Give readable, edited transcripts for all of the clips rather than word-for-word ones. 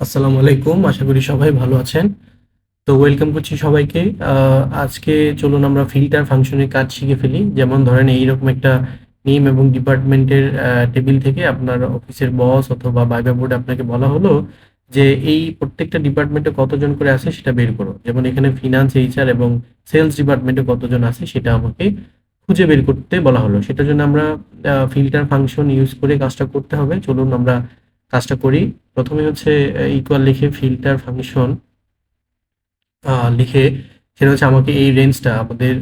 আসসালামু আলাইকুম। আশা করি সবাই ভালো আছেন। তো ওয়েলকাম করছি সবাইকে। আজকে চলুন আমরা ফিল্টার ফাংশনের কাজ শিখে ফেলি। যেমন ধরেন এইরকম একটা নেম এবং ডিপার্টমেন্টের টেবিল থেকে আপনার অফিসের বস অথবা ভাইবা বোর্ডে আপনাকে বলা হলো যে এই প্রত্যেকটা ডিপার্টমেন্টে কতজন করে আছে সেটা বের করো। যেমন এখানে ফিনান্স, এইচআর এবং সেলস ডিপার্টমেন্টে কতজন আছে সেটা আমাকে খুঁজে বের করতে বলা হলো। সেটার জন্য আমরা ফিল্টার ফাংশন ইউজ করে কাজটা করতে হবে। চলুন আমরা কাজটা করি। প্রথমে হচ্ছে ইকুয়াল লিখে ফিল্টার ফাংশন লিখে সেটা হচ্ছে আমাকে এই রেঞ্জটা আমাদের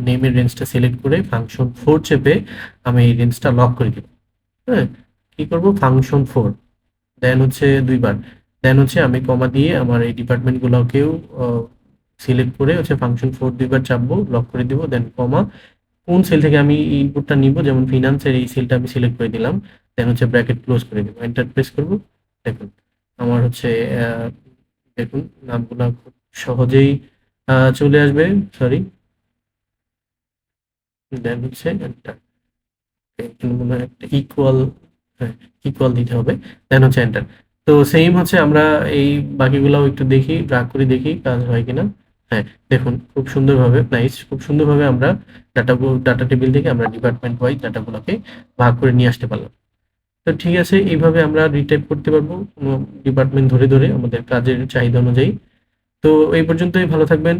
নেমের রেঞ্জটা সিলেক্ট করে ফাংশন 4 চেপে আমি এই রেঞ্জটা লক করে দিব। হ্যাঁ, কি করব ফাংশন 4 দেন হচ্ছে দুইবার, দেন হচ্ছে আমি কমা দিয়ে আমার এই ডিপার্টমেন্টগুলোকেও সিলেক্ট করে হচ্ছে ফাংশন 4 দুইবার চাপবো, লক করে দিব, দেন কমা কোন সেল থেকে আমি ইনপুটটা নিব, যেমন ফিনান্সের এই সেলটা আমি সিলেক্ট করে দিলাম, দেন হচ্ছে ব্র্যাকেট ক্লোজ করে দিব, এন্টার প্রেস করব। দেখুন আমার হচ্ছে দেখুন নামগুলা খুব সহজেই চলে আসবে। সরি, দেন হচ্ছে এন্টার। এখানে মনে হয় একটা ইকুয়াল, হ্যাঁ ইকুয়াল দিতে হবে, দেন হচ্ছে এন্টার। তো সেম হচ্ছে আমরা এই বাকিগুলাও একটু দেখি, ড্রাগ করে দেখি কাজ হয় কিনা। হ্যাঁ, দেখুন খুব সুন্দরভাবে, নাইস, খুব সুন্দরভাবে আমরা ডাটা টেবিল থেকে আমরা ডিপার্টমেন্ট ওয়াইজ ডাটাগুলোকে ভাগ করে নিয়ে আসতে পারলাম। তো ঠিক আছে, এইভাবে আমরা রিটাইপ করতে পারবো কোনো ডিপার্টমেন্ট ধরে ধরে আমাদের কাজের চাহিদা অনুযায়ী। তো এই পর্যন্তই, ভালো থাকবেন।